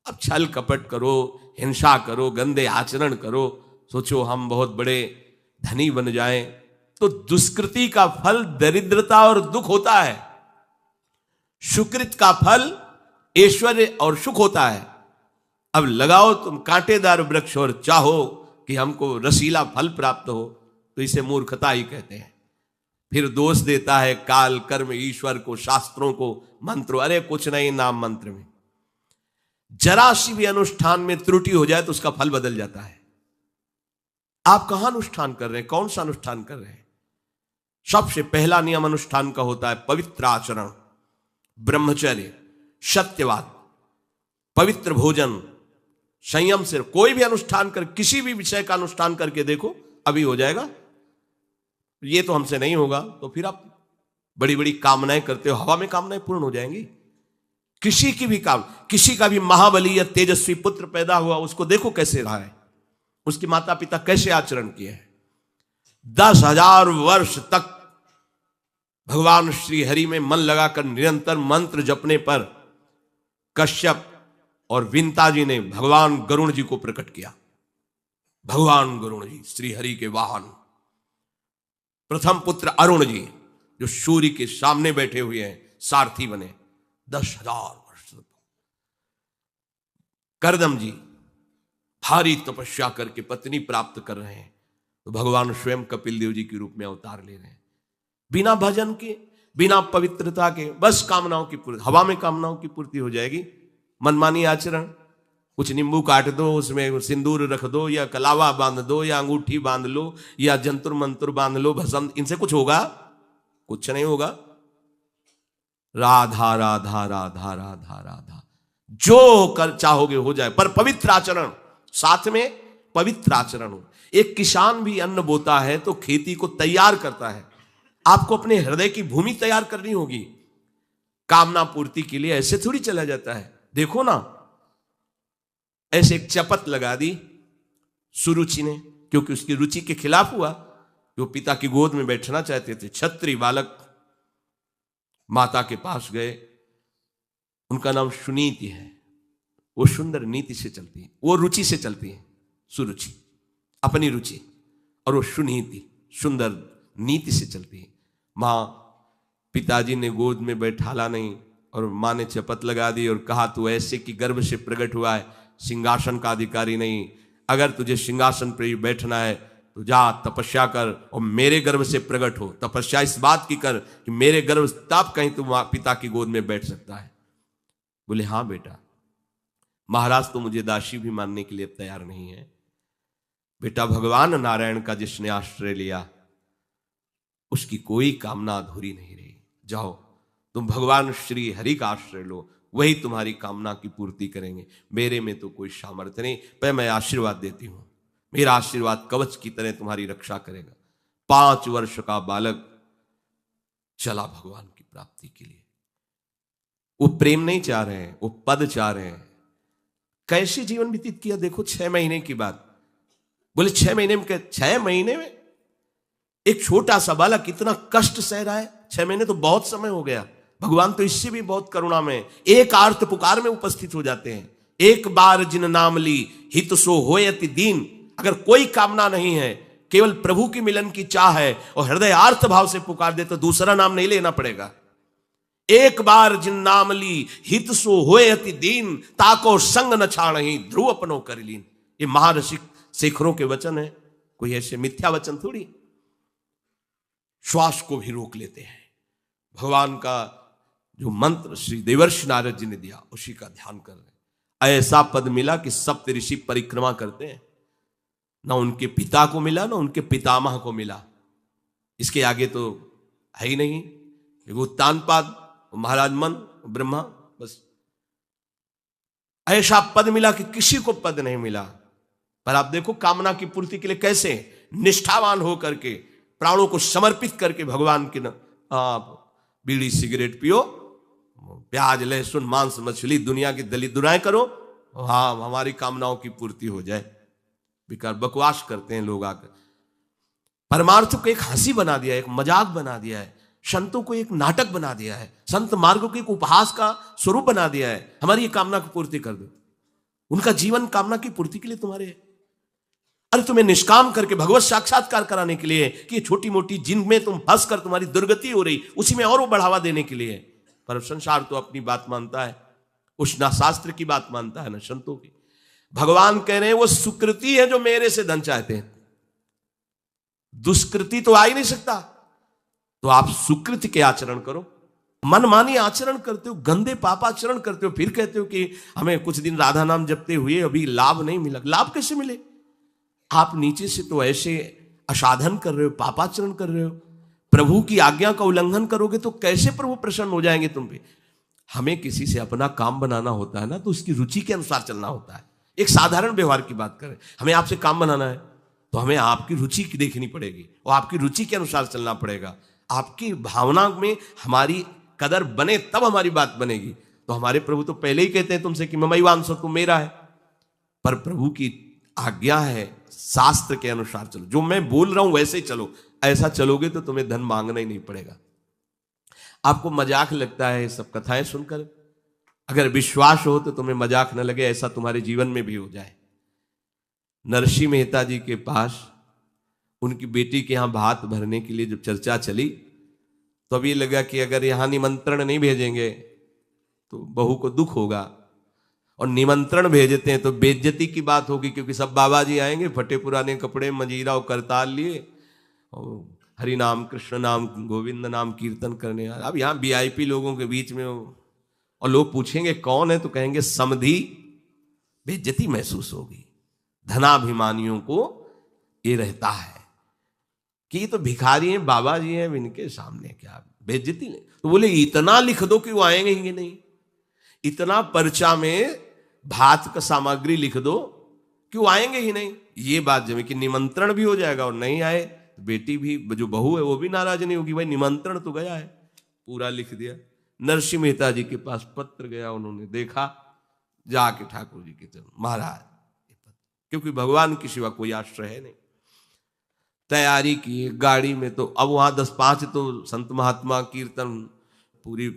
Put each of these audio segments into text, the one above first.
अब छल कपट करो, हिंसा करो, गंदे आचरण करो, सोचो हम बहुत बड़े धनी बन जाएं, तो दुष्कृति का फल दरिद्रता और दुख होता है, सुकृत का फल ऐश्वर्य और सुख होता है। अब लगाओ तुम कांटेदार वृक्ष और चाहो कि हमको रसीला फल प्राप्त हो, तो इसे मूर्खता ही कहते हैं। फिर दोष देता है काल, कर्म, ईश्वर को, शास्त्रों को, मंत्रों। अरे कुछ नहीं, नाम मंत्र में जरा सी भी अनुष्ठान में त्रुटि हो जाए तो उसका फल बदल जाता है। आप कहां अनुष्ठान कर रहे हैं, कौन सा अनुष्ठान कर रहे हैं? सबसे पहला नियम अनुष्ठान का होता है पवित्र आचरण, ब्रह्मचर्य, सत्यवाद, पवित्र भोजन, संयम से। कोई भी अनुष्ठान कर, किसी भी विषय का अनुष्ठान करके देखो, अभी हो जाएगा। ये तो हमसे नहीं होगा, तो फिर आप बड़ी बड़ी कामनाएं करते हो, हवा में कामनाएं पूर्ण हो जाएंगी। किसी की भी किसी का भी महाबली या तेजस्वी पुत्र पैदा हुआ, उसको देखो कैसे रहा है, उसके माता पिता कैसे आचरण किए हैं। 10,000 वर्ष तक भगवान श्री हरि में मन लगाकर निरंतर मंत्र जपने पर कश्यप और विंता जी ने भगवान गरुण जी को प्रकट किया। भगवान गरुण जी श्री हरि के वाहन, प्रथम पुत्र अरुण जी जो सूर्य के सामने बैठे हुए हैं, सारथी बने 10,000 वर्ष। करदम जी भारी तपस्या करके पत्नी प्राप्त कर रहे हैं, तो भगवान स्वयं कपिल देव जी के रूप में अवतार ले रहे हैं। बिना भजन के, बिना पवित्रता के, बस कामनाओं की पूर्ति, हवा में कामनाओं की पूर्ति हो जाएगी। मनमानी आचरण, कुछ नींबू काट दो, उसमें सिंदूर रख दो, या कलावा बांध दो, या अंगूठी बांध लो, या जंतुर मंतुर बांध लो, भस्म, इनसे कुछ होगा? कुछ नहीं होगा। राधा राधा राधा राधा राधा, जो कर चाहोगे हो जाए, पर पवित्र आचरण, साथ में पवित्र आचरण हो। एक किसान भी अन्न बोता है तो खेती को तैयार करता है। आपको अपने हृदय की भूमि तैयार करनी होगी। कामना पूर्ति के लिए ऐसे थोड़ी चला जाता है। देखो ना, ऐसे एक चपत लगा दी सुरुचि ने, क्योंकि उसकी रुचि के खिलाफ हुआ। वो पिता की गोद में बैठना चाहते थे। छत्री बालक माता के पास गए, उनका नाम सुनीति है। वो सुंदर नीति से चलती है, वो रुचि से चलती है, सुरुचि अपनी रुचि, और वो सुनीति सुंदर नीति से चलती है। मां, पिताजी ने गोद में बैठाला नहीं, और मां ने चपत लगा दी और कहा तू ऐसे कि गर्भ से प्रकट हुआ है, सिंहासन का अधिकारी नहीं। अगर तुझे सिंहासन पर बैठना है तो जा तपस्या कर और मेरे गर्भ से प्रकट हो। तपस्या इस बात की कर कि मेरे गर्भ तब कहीं तू पिता की गोद में बैठ सकता है। बोले हाँ बेटा। महाराज तो मुझे दासी भी मानने के लिए तैयार नहीं है। बेटा, भगवान नारायण का जिसने आश्रय लिया उसकी कोई कामना अधूरी नहीं रही। जाओ तुम भगवान श्री हरि का आश्रय लो, वही तुम्हारी कामना की पूर्ति करेंगे। मेरे में तो कोई सामर्थ्य नहीं, पर मैं आशीर्वाद देती हूं। मेरा आशीर्वाद कवच की तरह तुम्हारी रक्षा करेगा। 5 वर्ष का बालक चला भगवान की प्राप्ति के लिए। वो प्रेम नहीं चाह रहे हैं, वो पद चाह रहे हैं। कैसे जीवन व्यतीत किया देखो। 6 महीने की बात। बोले 6 महीने में, 6 महीने में एक छोटा सा बालक इतना कष्ट सह रहा है। 6 महीने तो बहुत समय हो गया। भगवान तो इससे भी बहुत करुणा में एक आर्त पुकार में उपस्थित हो जाते हैं। एक बार जिन नाम ली हित सो होयति दीन। अगर कोई कामना नहीं है, केवल प्रभु की मिलन की चाह है और हृदय आर्त भाव से पुकार दे, तो दूसरा नाम नहीं लेना पड़ेगा। एक बार जिन नाम ली हित सो होयति दीन, ताको संग न छाणहि ध्रुव अपनो कर लीन। ये महाऋषि शेखरों के वचन है, कोई ऐसे मिथ्या वचन थोड़ी। श्वास को भी रोक लेते हैं। भगवान का जो मंत्र श्री देवर्षि नारद जी ने दिया उसी का ध्यान कर रहे हैं। ऐसा पद मिला कि सप्त ऋषि परिक्रमा करते हैं। ना उनके पिता को मिला, ना उनके पितामह को मिला। इसके आगे तो है ही नहीं। उत्तानपाद, महाराज मन, ब्रह्मा, बस ऐसा पद मिला कि किसी को पद नहीं मिला। पर आप देखो कामना की पूर्ति के लिए कैसे निष्ठावान होकर के, प्राणों को समर्पित करके भगवान के आप बीड़ी सिगरेट पियो, प्याज लहसुन मांस मछली दुनिया की दलित दुराएं करो, हाँ हमारी कामनाओं की पूर्ति हो जाए। बेकार बकवास करते हैं लोग आकर। परमार्थ को एक हंसी बना दिया, एक मजाक बना दिया है। संतों को एक नाटक बना दिया है। संत मार्ग को एक उपहास का स्वरूप बना दिया है। हमारी ये कामना की पूर्ति कर दो। उनका जीवन कामना की पूर्ति के लिए तुम्हारे है। अरे तुम्हें निष्काम करके भगवत साक्षात्कार कराने के लिए कि छोटी मोटी जिनमें तुम फंस कर तुम्हारी दुर्गति हो रही उसी में और वो बढ़ावा देने के लिए। पर संसार तो अपनी बात मानता है, उस ना शास्त्र की बात मानता है ना संतों की। भगवान कह रहे हैं वो सुकृति है जो मेरे से धन चाहते हैं, दुष्कृति तो आ ही नहीं सकता। तो आप सुकृति के आचरण करो, मनमानी आचरण करते हो, गंदे पाप आचरण करते हो, फिर कहते हो कि हमें कुछ दिन राधा नाम जपते हुए अभी लाभ नहीं मिला। लाभ कैसे मिले? आप नीचे से तो ऐसे असाधन कर रहे हो, पापाचरण कर रहे हो, प्रभु की आज्ञा का उल्लंघन करोगे तो कैसे प्रभु प्रसन्न हो जाएंगे तुम पे? हमें किसी से अपना काम बनाना होता है ना, तो उसकी रुचि के अनुसार चलना होता है। एक साधारण व्यवहार की बात करें, हमें आपसे काम बनाना है तो हमें आपकी रुचि देखनी पड़ेगी और आपकी रुचि के अनुसार चलना पड़ेगा। आपकी भावना में हमारी कदर बने तब हमारी बात बनेगी। तो हमारे प्रभु तो पहले ही कहते हैं तुमसे कि ममैवांसो, तुम मेरा है। पर प्रभु की आज्ञा है शास्त्र के अनुसार चलो, जो मैं बोल रहा हूं वैसे ही चलो। ऐसा चलोगे तो तुम्हें धन मांगना ही नहीं पड़ेगा। आपको मजाक लगता है सब कथाएं सुनकर, अगर विश्वास हो तो तुम्हें मजाक न लगे, ऐसा तुम्हारे जीवन में भी हो जाए। नरसिंह मेहता जी के पास उनकी बेटी के यहां भात भरने के लिए जब चर्चा चली तो अब ये लगा कि अगर यहां निमंत्रण नहीं भेजेंगे तो बहू को दुख होगा, और निमंत्रण भेजते हैं तो बेइज्जती की बात होगी, क्योंकि सब बाबा जी आएंगे फटे पुराने कपड़े, मंजीरा और करताल लिए, और हरि नाम कृष्ण नाम गोविंद नाम कीर्तन करने। अब यहाँ वीआईपी लोगों के बीच में और लोग पूछेंगे कौन है तो कहेंगे समधी, बेइज्जती महसूस होगी। धनाभिमानियों को ये रहता है कि ये तो भिखारी हैं, बाबा जी हैं, इनके सामने क्या बेइज्जती नहीं। तो बोले इतना लिख दो कि वो आएंगे ही नहीं, इतना पर्चा में भात का सामग्री लिख दो कि वो आएंगे ही नहीं। ये बात जब कि निमंत्रण भी हो जाएगा और नहीं आए तो बेटी भी, जो बहू है वो भी नाराज नहीं होगी, भाई निमंत्रण तो गया है, पूरा लिख दिया। नरसिंह मेहता जी के पास पत्र गया, उन्होंने देखा, जाके ठाकुर जी के चरण, महाराज, क्योंकि भगवान की सिवा कोई आश्रय है नहीं। तैयारी की गाड़ी में, तो अब वहां 10-5 तो संत महात्मा कीर्तन, पूरी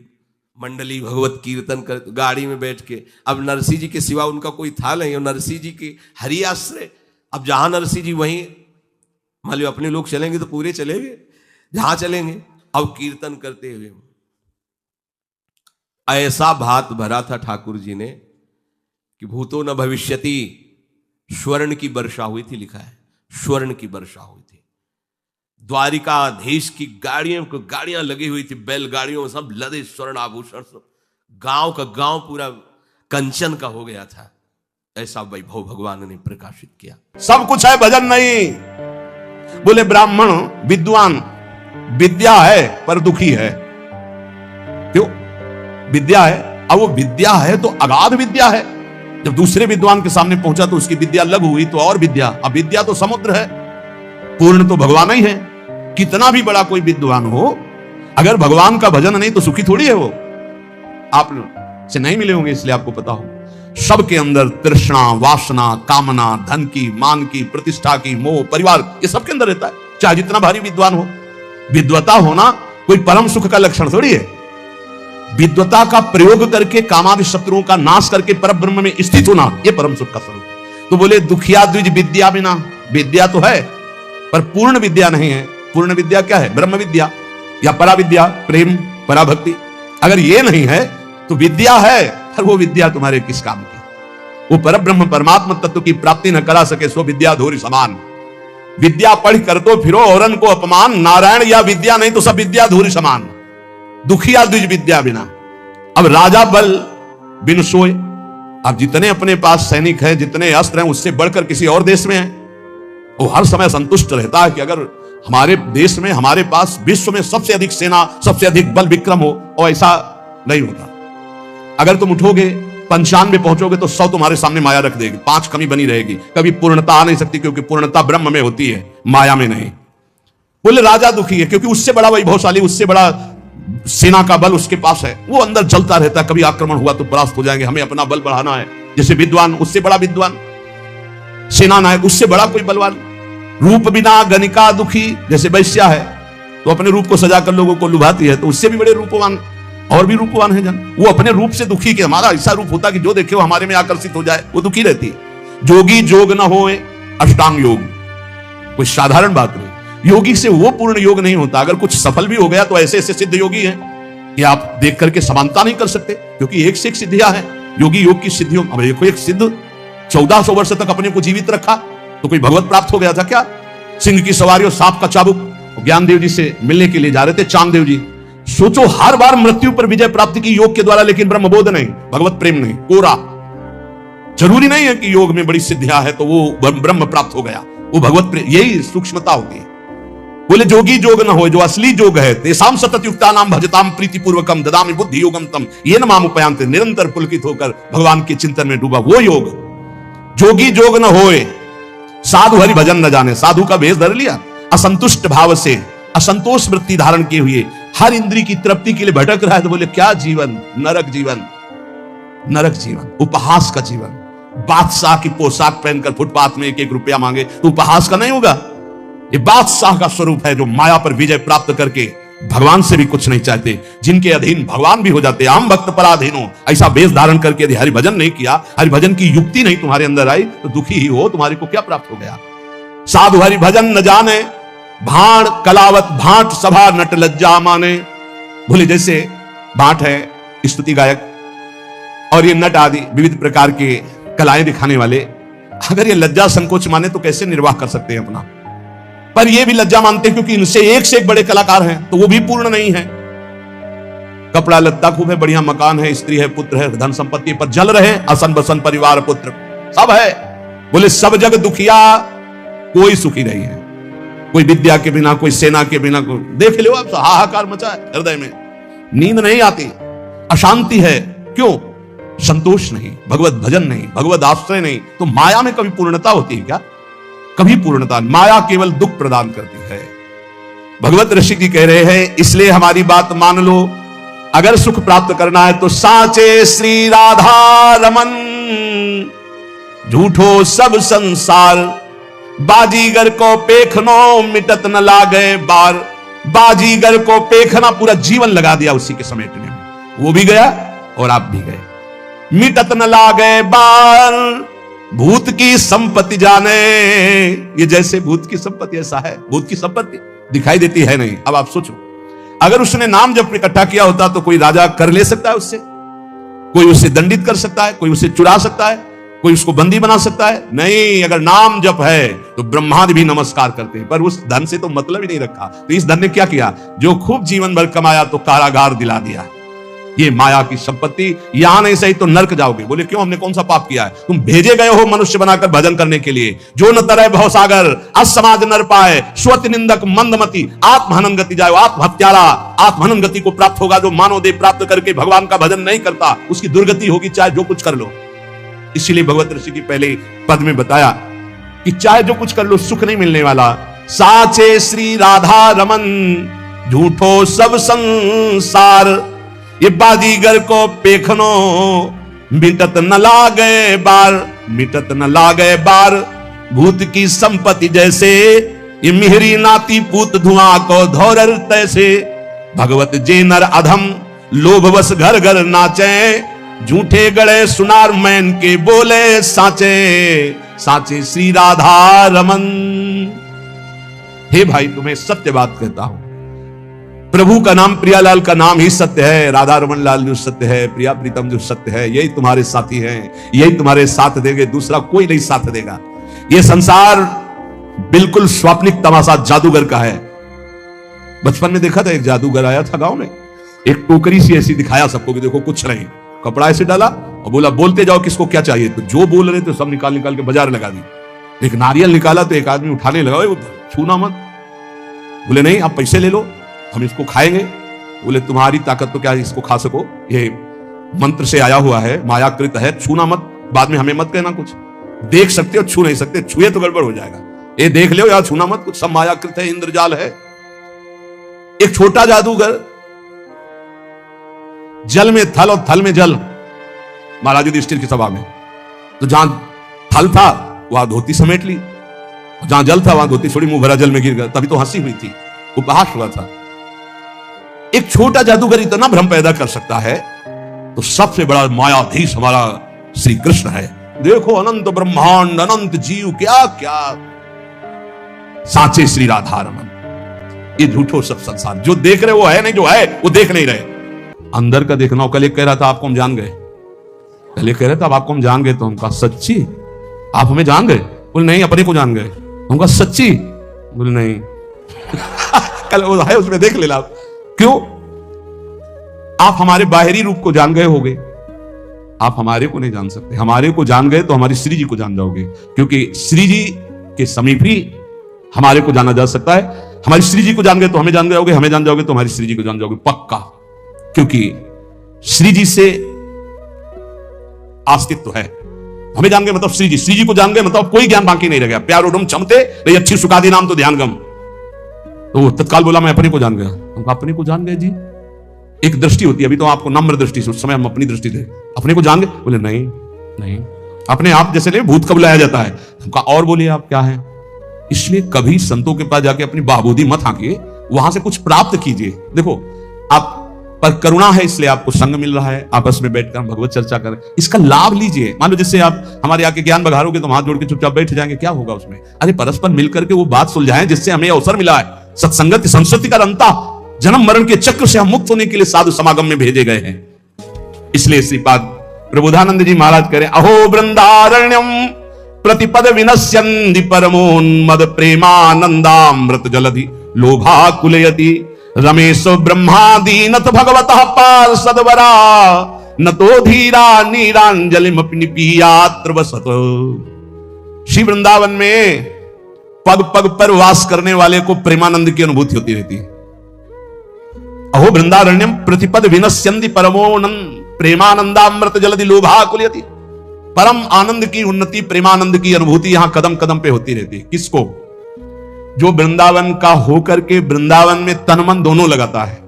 मंडली भगवत कीर्तन कर, गाड़ी में बैठ के। अब नरसिंह जी के सिवा उनका कोई था नहीं, और नरसिंह जी की हरि आश्रय। अब जहां नरसिंह जी वहीं, मान लो अपने लोग चलेंगे तो पूरे चलेंगे, जहां चलेंगे। अब कीर्तन करते हुए ऐसा भात भरा था ठाकुर जी ने कि भूतो न भविष्यति, स्वर्ण की वर्षा हुई थी, लिखा है स्वर्ण की वर्षा हुई थी। द्वारिकाधीश की गाड़ियां लगी हुई थी, बैलगाड़ियों सब लदे स्वर्ण आभूषण, सब गांव का गांव पूरा कंचन का हो गया था। ऐसा वैभव भगवान ने प्रकाशित किया। सब कुछ है, भजन नहीं। बोले ब्राह्मण विद्वान, विद्या है पर दुखी है। क्यों? विद्या है, अब वो विद्या है तो अगाध विद्या है। जब दूसरे विद्वान के सामने पहुंचा तो उसकी विद्या लघु हुई, तो और विद्या। अब विद्या तो समुद्र है, पूर्ण तो भगवान ही है। कितना भी बड़ा कोई विद्वान हो, अगर भगवान का भजन नहीं तो सुखी थोड़ी है वो। आप से नहीं मिले होंगे इसलिए आपको पता हो। सबके अंदर तृष्णा, वासना, कामना, धन की, मान की, प्रतिष्ठा की, मोह, परिवार, ये सबके अंदर रहता है, चाहे जितना भारी विद्वान हो। विद्वता होना कोई परम सुख का लक्षण थोड़ी है। विद्वता का प्रयोग करके कामादि शत्रुओं का नाश करके परब्रह्म में स्थित होना, यह परम सुख का स्वरूप। तो बोले दुखिया द्विज विद्या बिना, विद्या तो है पर पूर्ण विद्या नहीं है। पूर्ण विद्या क्या है? ब्रह्म विद्या या परा विद्या, प्रेम, पराभक्ति। अगर ये नहीं है तो विद्या है पर वो विद्या तुम्हारे किस काम की? वो परब्रह्म परमात्मा तत्व की प्राप्ति न करा सके सो विद्या धूरी समान। विद्या पढ़ कर तो फिरो औरन को अपमान, नारायण या विद्या नहीं तो सब विद्या धूरी समान। दुखिया द्विज विद्या बिना। अब राजा बल बिन सोए। अब जितने अपने पास सैनिक हैं, जितने अस्त्र हैं, उससे बढ़कर किसी और देश में है, वो हर समय संतुष्ट रहता है कि अगर हमारे देश में, हमारे पास विश्व में सबसे अधिक सेना, सबसे अधिक बल विक्रम हो। और ऐसा नहीं होता। अगर तुम उठोगे 95 में पहुंचोगे तो 100 तुम्हारे सामने माया रख देगी, 5 कमी बनी रहेगी। कभी पूर्णता आ नहीं सकती, क्योंकि पूर्णता ब्रह्म में होती है, माया में नहीं। बोले राजा दुखी है क्योंकि उससे बड़ा वैभवशाली, उससे बड़ा सेना का बल उसके पास है। वो अंदर जलता रहता है, कभी आक्रमण हुआ तो परास्त हो जाएंगे, हमें अपना बल बढ़ाना है। जैसे विद्वान, उससे बड़ा विद्वान, सेना नायक, उससे बड़ा कोई बलवान। रूप बिना गणिका दुखी, जैसे वैश्या है तो अपने रूप को सजाकर लोगों को लुभाती है, तो उससे भी बड़े रूपवान और भी रूपवान है जन, वो अपने रूप से दुखी, कि हमारा ऐसा रूप होता कि जो देखे वो हमारे में आकर्षित हो जाए, वो दुखी रहती है। जोगी जोग न होए अष्टांग योग, कोई साधारण बात नहीं। योगी से वो पूर्ण योग नहीं होता। अगर कुछ सफल भी हो गया तो ऐसे ऐसे सिद्ध योगी हैं कि आप देख करके समानता नहीं कर सकते, क्योंकि एक से एक सिद्धियां हैं योगी योग की सिद्धियों। अब देखो, एक सिद्ध 1400 वर्ष तक अपने को जीवित रखा तो कोई भगवत प्राप्त हो गया था क्या? सिंह की सवारी और सांप का चाबुक, ज्ञानदेव जी से मिलने के लिए जा रहे थे चांददेव जी। सोचो, हर बार मृत्यु पर विजय प्राप्ति की योग के द्वारा, लेकिन ब्रह्मबोध नहीं, भगवत प्रेम नहीं, कोरा। जरूरी नहीं है कि योग में बड़ी सिद्धियां है तो वो ब्रह्म प्राप्त हो गया, वो भगवत प्रेम, यही सूक्ष्मता होती है। बोले जोगी जोग न हो, जो असली जोग है, तेसाम सतत युक्ता नाम भजताम प्रीति पूर्वकम ददामि बुद्धि योगम तम ये न माम उपयांत, निरंतर पुलकित होकर भगवान के चिंतन में डूबा वो योग। जोगी जोग न होए साधु हरि भजन न जाने, साधु का भेष धर लिया, असंतुष्ट भाव से असंतोष वृत्ति धारण किए हुए हर इंद्री की तृप्ति के लिए भटक रहा है, तो बोले क्या जीवन, नरक जीवन, नरक जीवन, उपहास का जीवन। बादशाह की पोशाक पहनकर फुटपाथ में 1-1 रुपया मांगे तो उपहास का नहीं होगा। ये बादशाह का स्वरूप है जो माया पर विजय प्राप्त करके भगवान से भी कुछ नहीं चाहते, जिनके अधीन भगवान भी हो जाते। आम भक्त पराधीन हो, ऐसा वेश धारण करके यदि हरिभजन नहीं किया, हरिभजन की युक्ति नहीं तुम्हारे अंदर आई, तो दुखी ही हो, तुम्हारे को क्या प्राप्त हो गया। साधु हरिभजन न जाने, भाण कलावत भाट सभा नट लज्जा माने। बोले जैसे भाट है स्तुति गायक और ये नट आदि विविध प्रकार के कलाएं दिखाने वाले, अगर ये लज्जा संकोच माने तो कैसे निर्वाह कर सकते हैं अपना। पर ये भी लज्जा मानते हैं क्योंकि इनसे एक से एक बड़े कलाकार हैं, तो वो भी पूर्ण नहीं है। कपड़ा लत्ता खूब है, बढ़िया मकान है, स्त्री है, पुत्र है, धन संपत्ति, पर जल रहे असन बसन परिवार पुत्र सब है। बोले सब जग दुखिया, कोई सुखी नहीं है, कोई विद्या के बिना, कोई सेना के बिना। देख लो आप, हाहाकार मचा है हृदय में, नींद नहीं आती, अशांति है। क्यों? संतोष नहीं, भगवत भजन नहीं, भगवत आश्रय नहीं। तो माया में कभी पूर्णता होती है क्या? कभी पूर्णता। माया केवल दुख प्रदान करती है। भगवत ऋषि जी कह रहे हैं, इसलिए हमारी बात मान लो, अगर सुख प्राप्त करना है तो साचे श्री राधा रमन, झूठो सब संसार, बाजीगर को पेखनो मिटत न लागे बार। बाजीगर को पेखना, पूरा जीवन लगा दिया उसी के समेटने में, वो भी गया और आप भी गए। मिटत न लागे बार, भूत की संपत्ति जाने। ये जैसे भूत की संपत्ति ऐसा है, भूत की संपत्ति दिखाई देती है नहीं। अब आप सोचो, अगर उसने नाम जब इकट्ठा किया होता तो कोई राजा कर ले सकता है उससे, कोई उससे दंडित कर सकता है, कोई उसे चुरा सकता है, कोई उसको बंदी बना सकता है? नहीं। अगर नाम जप है तो ब्रह्मादि भी नमस्कार करते हैं, पर उस धन से तो मतलब ही नहीं रखा। तो इस धन ने क्या किया? जो खूब जीवन भर कमाया तो कारागार दिला दिया। ये माया की संपत्ति, यहां नहीं सही तो नरक जाओगे। बोले क्यों? हमने कौन सा पाप किया है? तुम भेजे गए हो मनुष्य बनाकर भजन करने के लिए। जो न तरह भवसागर असमाज नर पाए, स्वति निंदक मंदमति आत्महनन गति जाए। आत्महत्यारा आत्महनन गति को प्राप्त होगा जो मानव देह प्राप्त करके भगवान का भजन नहीं करता, उसकी दुर्गति होगी, चाहे जो कुछ कर लो। इसीलिए भगवत ऋषि की पहले पद में बताया कि चाहे जो कुछ कर लो सुख नहीं मिलने वाला। साचे श्री राधा रमन, झूठो सब संसार, ये बाजीगर को पेखनो मिटत न लागे बार। मिटत न लागे बार, भूत की संपत्ति जैसे, ये मिहरी नाती पूत धुआं को धोरर तैसे। भगवत जे नर अधम, लोभवश घर घर नाचे, झूठे गड़े सुनार मैन के बोले साचे। साचे श्री राधा रमन। हे भाई, तुम्हें सत्य बात कहता हूं, प्रभु का नाम, प्रियालाल का नाम ही सत्य है, राधा रमन लाल जो सत्य है, प्रिया प्रीतम जो सत्य है, यही तुम्हारे साथी हैं, यही तुम्हारे साथ देंगे, दूसरा कोई नहीं साथ देगा। ये संसार बिल्कुल स्वाप्निक तमाशा जादूगर का है। बचपन में देखा था, एक जादूगर आया था गांव में, एक टोकरी सी ऐसी दिखाया सबको कि देखो कुछ नहीं, कपड़ा ऐसे डाला और बोला बोलते जाओ किसको क्या चाहिए। तो जो बोल रहे थे सब निकाल निकाल के बाजार लगा दी। एक नारियल निकाला तो एक आदमी उठाने लगा, छूना मत। बोले नहीं, आप पैसे ले लो, हम इसको खाएंगे। बोले तुम्हारी ताकत तो क्या इसको खा सको, ये मंत्र से आया हुआ है, मायाकृत है, छूना मत। बाद में हमें मत कहना कुछ, देख सकते हो छू नहीं सकते, छुए तो गड़बड़ हो जाएगा। ये देख लो यार, छूना मत, कुछ सब मायाकृत है, इंद्रजाल है। एक छोटा जादूगर, जल में थल और थल में जल, महाराज युधिष्ठिर की सभा में, तो जहां थल था वहां धोती समेट ली, जहां जल था वहां धोती छोड़ी, मुंह भरा जल में गिर गया। तभी तो हंसी हुई थी, उपहास हुआ था। एक छोटा जादूगर इतना भ्रम पैदा कर सकता है, तो सबसे बड़ा मायाधीश हमारा श्री कृष्ण है। देखो अनंत ब्रह्मांड, अनंत जीव, क्या क्या साचे श्री राधा रमन। ये झूठो सब संसार जो देख रहे वो है नहीं, जो है वो देख नहीं रहे। अंदर का देखना हो। कल एक कह रहा था आपको हम जान गए, कल एक कह रहा था आपको हम जान गए, तो हम कहा सच्ची आप हमें जान गए? बोले नहीं अपने को जान गए। हम कहा सच्ची? बोले नहीं कल वो है उसमें देख लेना। क्यों? आप हमारे बाहरी रूप को जान गए होगे, आप हमारे को नहीं जान सकते। हमारे को जान गए तो हमारी श्री जी को जान जाओगे, क्योंकि श्री जी के समीप ही हमारे को जाना जा सकता है। हमारी श्री जी को जान गए तो हमें जान जाओगे, हमें जान जाओगे तो हमारी श्री जी को जान जाओगे पक्का, क्योंकि श्री जी से अस्तित्व है। हमें जान गए मतलब श्री जी को जान गए मतलब कोई ज्ञान बाकी नहीं रह गया। प्यार उडम चमते नहीं अच्छी सुखादी नाम तो ध्यान गम। तो वो तत्काल बोला मैं अपने को जान गया। हम अपने को जान गए जी, एक दृष्टि होती है, अभी तो आपको नम्र दृष्टि से, उस समय हम अपनी दृष्टि थे। अपने को जान गए? बोले नहीं नहीं, अपने आप जैसे ले भूत कब लाया जाता है। हमका और बोलिए आप क्या है। इसलिए कभी संतों के पास जाके अपनी बाबूदी मत हाकिए, वहां से कुछ प्राप्त कीजिए। देखो आप पर करुणा है इसलिए आपको संग मिल रहा है, आपस में बैठकर हम भगवत चर्चा करें, इसका लाभ लीजिए। मान लो जिससे आप हमारे आके ज्ञान बघारोगे तो हम हाथ जोड़ के चुपचाप बैठ जाएंगे, क्या होगा उसमें? अरे परस्पर मिलकर के वो बात सुलझाएं जिससे हमें अवसर मिला है। सत्संगति संस्कृति का रंता, जन्म मरण के चक्र से हम मुक्त होने के लिए साधु समागम में भेजे गए हैं। इसलिए श्रीपाद प्रबोधानंद जी महाराज करें, अहो वृंदारण्यम प्रतिपद विनश्यन्ति परमोन्मद प्रेमानंदामृत जलधि लोभा कुलयति रमेशो ब्रह्मादीनत भगवतः पार्षदवरा न तो धीरा नीरांजलिमपिनिपीयात्र वसत। श्री वृंदावन में पग पग पर वास करने वाले को प्रेमानंद की अनुभूति होती रहती है। अहो वृंदारण्यम प्रतिपद विनश्यन्ति परमोनंद प्रेमानंदामृत जलधि लोभा कुलयति। परम आनंद की उन्नति, प्रेमानंद की अनुभूति यहां कदम कदम पे होती रहती है। किसको? जो वृंदावन का होकर के वृंदावन में तन मन दोनों लगाता है।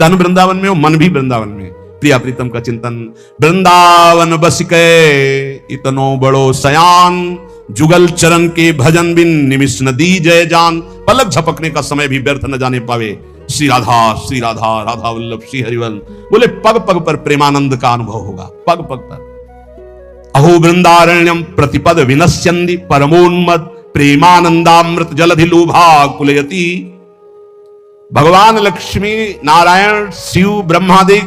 तन वृंदावन में हो, मन भी वृंदावन में। प्रिया प्रीतम का चिंतन। वृंदावन बस के इतनो बड़ो सयान, जुगल चरण के भजन बिन निमिष न दी जय जान। पलक झपकने का समय भी व्यर्थ न जाने पावे। श्री राधा राधा वल्लभ श्री हरिवल। बोले पग पग पर प्रेमानंद का अनुभव होगा, पग पग पर। अहो वृंदारण्यम प्रतिपद विनश्यन्ति परमोन्मद प्रेमानंदामृत जलधि लोभा कुलयति। भगवान लक्ष्मी नारायण शिव ब्रह्मादि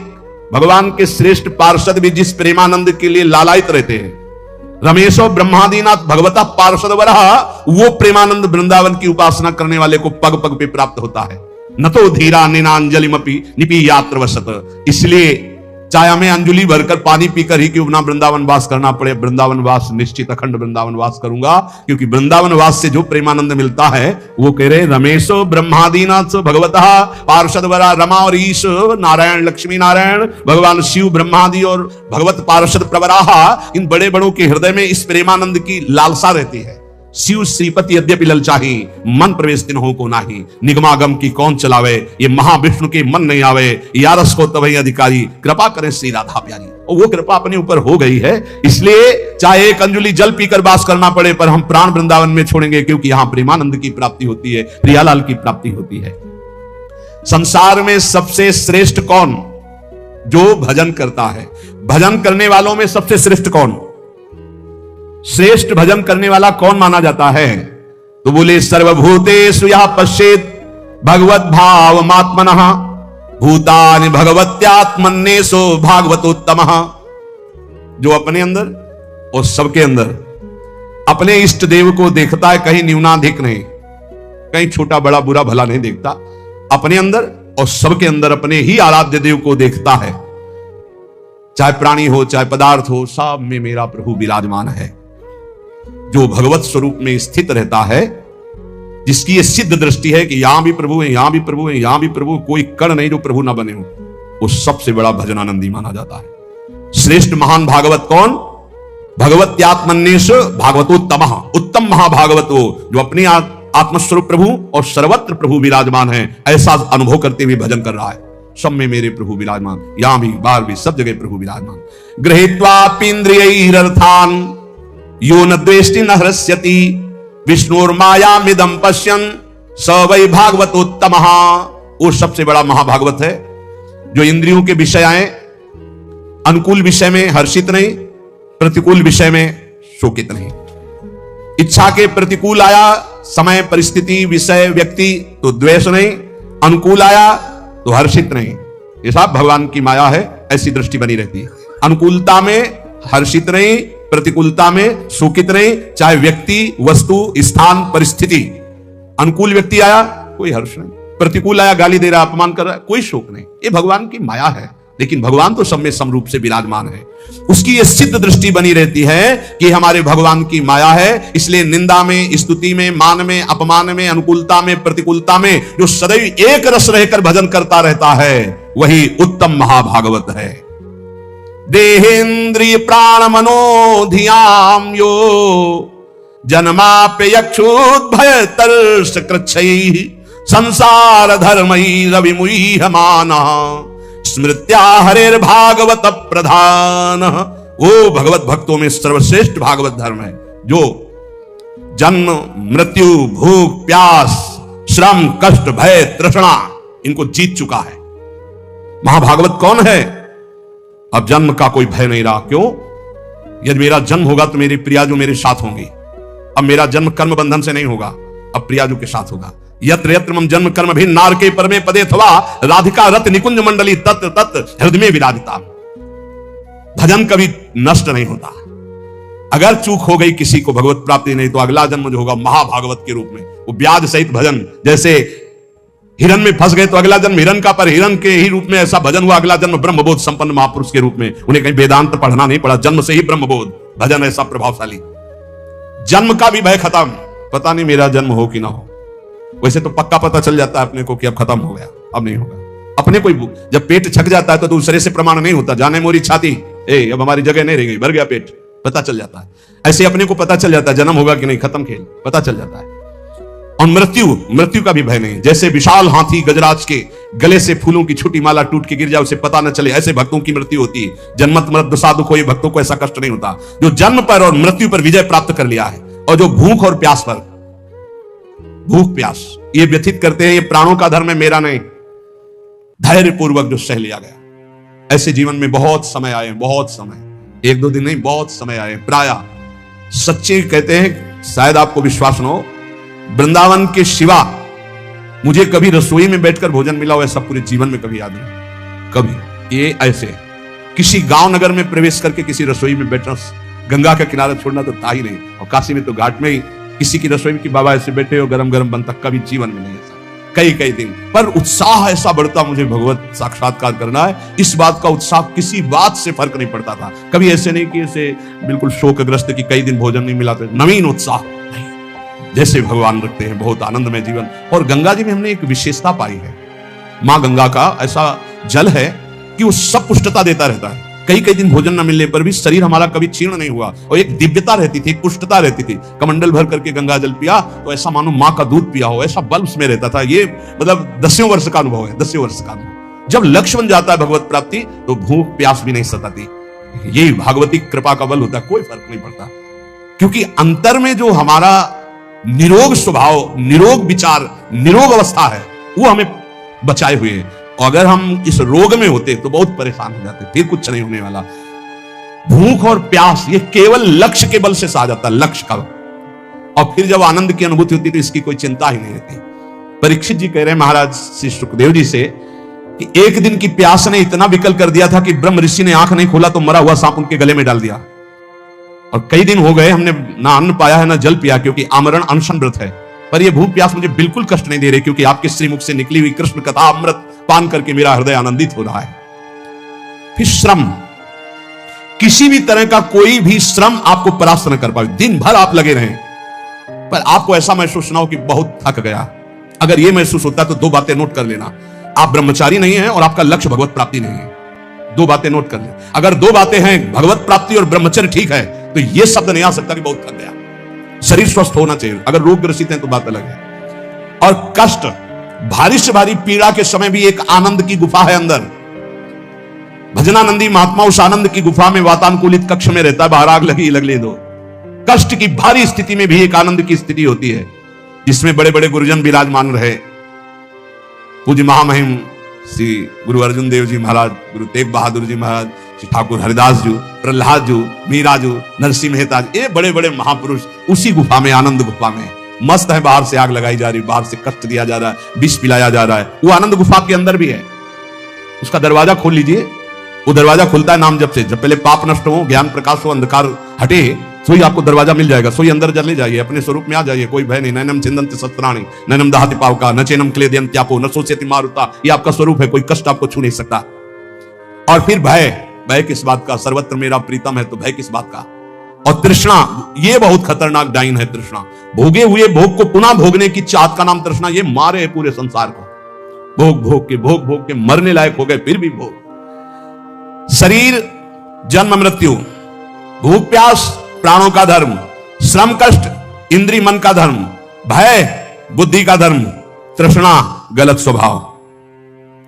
भगवान के श्रेष्ठ पार्षद भी जिस प्रेमानंद के लिए लालायित रहते हैं, रमेशो ब्रह्मादीनाथ भगवता पार्षद वरहा, वो प्रेमानंद वृंदावन की उपासना करने वाले को पग पग पे प्राप्त होता है। न तो धीरा निनांजलिमपि निपीयात्र वसत। इसलिए चाहे हमें अंजलि भरकर पानी पीकर ही क्यों ना वृंदावन वास करना पड़े, वृंदावन वास निश्चित अखंड वृंदावन वास करूंगा, क्योंकि वृंदावन वास से जो प्रेमानंद मिलता है वो कह रहे रमेशो ब्रह्मादीनाथ भगवतः पार्षदवरा। रमा और ईश नारायण लक्ष्मी नारायण भगवान शिव ब्रह्मादि और भगवत पार्षद प्रवराहा, इन बड़े बड़ों के हृदय में इस प्रेमानंद की लालसा रहती है। शिव श्रीपति यद्यपि ललचाही, मन प्रवेश दिन हो को नाही। निगमागम की कौन चलावे, ये महाविष्णु के मन नहीं आवे। यारस को तवही अधिकारी, कृपा करें श्री राधा प्यारी। और वो कृपा अपने ऊपर हो गई है, इसलिए चाहे एक अंजुली जल पीकर वास करना पड़े, पर हम प्राण वृंदावन में छोड़ेंगे, क्योंकि यहां प्रेमानंद की प्राप्ति होती है, प्रियालाल की प्राप्ति होती है। संसार में सबसे श्रेष्ठ कौन? जो भजन करता है। भजन करने वालों में सबसे श्रेष्ठ कौन? श्रेष्ठ भजन करने वाला कौन माना जाता है? तो बोले सर्वभूतेषु यः पश्येत् भगवत भावमात्मनः भूतानि भगवत्यात्मन्नेषु भागवतोत्तमः। जो अपने अंदर और सबके अंदर अपने इष्ट देव को देखता है, कहीं न्यूनाधिक नहीं, कहीं छोटा बड़ा बुरा भला नहीं देखता। अपने अंदर और सबके अंदर अपने ही आराध्य देव को देखता है। चाहे प्राणी हो चाहे पदार्थ हो, सब में मेरा प्रभु विराजमान है। जो भगवत स्वरूप में स्थित रहता है, जिसकी यह सिद्ध दृष्टि है कि यहां भी प्रभु है, यहां भी प्रभु है, यहां भी प्रभु, कोई कण नहीं जो प्रभु ना बने हो, वो सबसे बड़ा भजनानंदी माना जाता है। श्रेष्ठ महान भागवत कौन? भगवत्यात्मन्येष भागवतोत्तमः। उत्तम महाभागवतो, जो अपनी आत्मस्वरूप प्रभु और सर्वत्र प्रभु विराजमान है, ऐसा अनुभव करते हुए भजन कर रहा है। सब में मेरे प्रभु विराजमान, यहां भी बाहर भी सब जगह प्रभु विराजमान। गृहीत्वापीन्द्रियैरर्थान् यो न द्वेष्टि न हृष्यति विष्णुर्मायामिदं पश्यन् स वै भागवतोत्तमः। वो सबसे बड़ा महाभागवत है जो इंद्रियों के विषय आए, अनुकूल विषय में हर्षित नहीं, प्रतिकूल विषय में शोकित नहीं। इच्छा के प्रतिकूल आया समय, परिस्थिति, विषय, व्यक्ति तो द्वेष नहीं, अनुकूल आया तो हर्षित नहीं। ये सब भगवान की माया है, ऐसी दृष्टि बनी रहती है। अनुकूलता में हर्षित नहीं, प्रतिकूलता में शोकित नहीं, चाहे व्यक्ति, वस्तु, स्थान, परिस्थिति। अनुकूल व्यक्ति आया कोई हर्ष नहीं, प्रतिकूल आया गाली दे रहा, अपमान कर रहा, कोई शोक नहीं। ये भगवान की माया है, लेकिन भगवान तो सब में समरूप से विराजमान है। उसकी ये सिद्ध दृष्टि बनी रहती है कि हमारे भगवान की माया है, इसलिए निंदा में, स्तुति में, मान में, अपमान में, अनुकूलता में, प्रतिकूलता में जो सदैव एक रस रहकर भजन करता रहता है, वही उत्तम महाभागवत है। देहेन्द्रिय प्राण मनो धियाम यो जन्माप्य यक्षुद्भय तर्ष कृच्छैः संसार धर्मैः रविमुह्यमानः स्मृत्या हरेर भागवत प्रधान। वो भगवत भक्तों में सर्वश्रेष्ठ भागवत धर्म है जो जन्म, मृत्यु, भूख, प्यास, श्रम, कष्ट, भय, तृष्णा इनको जीत चुका है। महाभागवत कौन है? अब जन्म का कोई भय नहीं रहा। क्यों? यदि मेरा जन्म होगा तो मेरी प्रिया जो मेरे साथ होंगी। अब मेरा जन्म कर्म बंधन से नहीं होगा, अब प्रिया जो के साथ होगा। यत्र यत्र मम जन्म कर्म भी नारके परमे पदे थवा राधिका रत निकुंज मंडली तत्र तत्र हृदय में विराजिता। भजन कभी नष्ट नहीं होता। अगर चूक हो गई किसी को भगवत प्राप्ति नहीं, तो अगला जन्म जो होगा महाभागवत के रूप में, वो ब्याज सहित भजन। जैसे हिरण में फंस गए तो अगला जन्म हिरण का, पर हिरण के ही रूप में ऐसा भजन हुआ, अगला जन्म ब्रह्मबोध संपन्न महापुरुष के रूप में। उन्हें कहीं वेदांत पढ़ना नहीं पड़ा, जन्म से ही ब्रह्मबोध। भजन ऐसा प्रभावशाली। जन्म का भी भय खत्म, पता नहीं मेरा जन्म हो कि ना हो। वैसे तो पक्का पता चल जाता है अपने को कि अब खत्म हो गया, अब नहीं होगा। अपने को जब पेट छक जाता है तो दूसरे से प्रमाण नहीं होता, जाने मोरी छाती, अब हमारी जगह नहीं रह गई, भर गया पेट, पता चल जाता है। ऐसे अपने को पता चल जाता है जन्म होगा कि नहीं, खत्म खेल, पता चल जाता है। और मृत्यु का भी भय नहीं। जैसे विशाल हाथी गजराज के गले से फूलों की छोटी माला टूट के गिर जाए, उसे पता न चले, ऐसे भक्तों की मृत्यु होती है। जन्मत मृत्यु साधु कोई भक्तों को ऐसा कष्ट नहीं होता जो जन्म पर और मृत्यु पर विजय प्राप्त कर लिया है। और जो भूख और प्यास पर, भूख प्यास ये व्यथित करते हैं, ये प्राणों का धर्म है, मेरा नहीं, धैर्य पूर्वक जो सह लिया गया। ऐसे जीवन में बहुत समय आए, बहुत समय, एक दो दिन नहीं, बहुत समय आए। प्राय सच्चे कहते हैं, शायद आपको विश्वास न हो, वृंदावन के सिवा मुझे कभी रसोई में बैठकर भोजन मिला हो ऐसा पूरे जीवन में कभी याद नहीं। कभी ये ऐसे किसी गांव नगर में प्रवेश करके किसी रसोई में बैठना, गंगा का किनारा छोड़ना तो था ही नहीं। और काशी में तो घाट में ही किसी की रसोई में कि बाबा ऐसे बैठे हो, गरम गरम बनता, कभी जीवन में नहीं ऐसा। कई कई दिन पर उत्साह ऐसा बढ़ता, मुझे भगवत साक्षात्कार करना है, इस बात का उत्साह किसी बात से फर्क नहीं पड़ता था। कभी ऐसे नहीं कि ऐसे बिल्कुल शोकग्रस्त कि कई दिन भोजन नहीं मिला, तो नवीन उत्साह नहीं, जैसे भगवान रखते हैं, बहुत आनंदमय जीवन। और गंगा जी में हमने एक विशेषता पाई है, मां गंगा का ऐसा जल है कि वो सब पुष्टता देता रहता है। कई कई दिन भोजन न मिलने पर भी शरीर हमारा कभी क्षीण नहीं हुआ, और एक दिव्यता रहती थी, एक पुष्टता रहती थी। कमंडल भर करके गंगा जल पिया तो ऐसा मानो मां का दूध पिया हो, ऐसा बल उसमें रहता था। ये मतलब 10 वर्ष का अनुभव है, 10 वर्ष का अनुभव। जब लक्ष्य बन जाता है भगवत प्राप्ति, तो भूख प्यास भी नहीं सताती। यही भागवती कृपा का बल होता है, कोई फर्क नहीं पड़ता। क्योंकि अंतर में जो हमारा निरोग स्वभाव, निरोग विचार, निरोग अवस्था है, वो हमें बचाए हुए है। और अगर हम इस रोग में होते तो बहुत परेशान हो जाते, फिर कुछ नहीं होने वाला। भूख और प्यास ये केवल लक्ष्य के बल से आ जाता है, लक्ष्य का। और फिर जब आनंद की अनुभूति होती तो इसकी कोई चिंता ही नहीं रहती। परीक्षित जी कह रहे हैं महाराज श्री सुखदेव जी से कि एक दिन की प्यास ने इतना विकल कर दिया था कि ब्रह्म ऋषि ने आंख नहीं खोला तो मरा हुआ सांप उनके गले में डाल दिया। और कई दिन हो गए हमने ना अन्न पाया है ना जल पिया, क्योंकि आमरण अनशन व्रत है। पर यह भूख प्यास मुझे बिल्कुल कष्ट नहीं दे रही, क्योंकि आपके श्रीमुख से निकली हुई कृष्ण कथा अमृत पान करके मेरा हृदय आनंदित हो रहा है। फिर श्रम, किसी भी तरह का कोई भी श्रम आपको परास्त न कर पाए। दिन भर आप लगे रहें पर आपको ऐसा महसूस ना हो कि बहुत थक गया। अगर यह महसूस होता है तो 2 बातें नोट कर लेना, आप ब्रह्मचारी नहीं है और आपका लक्ष्य भगवत प्राप्ति नहीं है। 2 बातें नोट कर ले। अगर 2 बातें हैं, भगवत प्राप्ति और ब्रह्मचर्य ठीक है, तो यह शब्द नहीं आ सकता कि बहुत थक गया। शरीर स्वस्थ होना चाहिए, अगर रोग ग्रसित है तो बात अलग है। और कष्ट, भारी से भारी पीड़ा के समय भी एक आनंद की गुफा है अंदर। भजनानंदी महात्मा उस आनंद की गुफा में वातानुकूलित कक्ष में रहता है, बाहर आग लगी लगने दो। कष्ट की भारी स्थिति में भी एक आनंद की स्थिति होती है, जिसमें बड़े बड़े गुरुजन विराजमान रहे। पूज्य महामहिम श्री गुरु अर्जुन देव जी महाराज, गुरु तेग बहादुर जी महाराज, श्री ठाकुर हरिदास जी, प्रहलाद जी, मीरा जी, नरसिंह मेहता जी, ये बड़े बड़े महापुरुष उसी गुफा में, आनंद गुफा में मस्त है। बाहर से आग लगाई जा रही, बाहर से कष्ट दिया जा रहा है, विष पिलाया जा रहा है। वो आनंद गुफा के अंदर भी है। उसका दरवाजा खोल लीजिए, वो दरवाजा खुलता है नाम जब से। जब पहले पाप नष्ट हो, ज्ञान प्रकाश हो, अंधकार हटे, सोई आपको दरवाजा मिल जाएगा। सोई अंदर चले जाइए, अपने स्वरूप में आ जाइए, कोई भय नहीं। नैनम चिंदन्ति शस्त्राणि नैनम दहति पावका न चैनम क्लेदयन्त्यापो न शोष्यति मारुता। ये आपका स्वरूप है, कोई कष्ट आपको छू नहीं सकता। और फिर भय किस बात का? सर्वत्र मेरा प्रीतम है, तो भय किस बात का? और तृष्णा, ये बहुत खतरनाक डाइन है तृष्णा। भोगे हुए भोग को पुनः भोगने की चाहत का नाम तृष्णा। ये मारे है पूरे संसार को, भोग भोग के मरने लायक हो गए, फिर भी भोग। शरीर जन्म मृत्यु, भूख प्यास प्राणों का धर्म, श्रम कष्ट इंद्री मन का धर्म, भय बुद्धि का धर्म, तृष्णा गलत स्वभाव।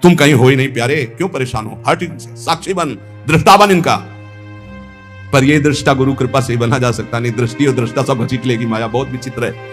तुम कहीं हो ही नहीं प्यारे, क्यों परेशान हो? हट इनसे, साक्षी बन, दृष्टा बन इनका। पर यह दृष्टा गुरु कृपा से ही बना जा सकता नहीं। दृष्टि और दृष्टा सब घसीट लेगी माया, बहुत विचित्र है।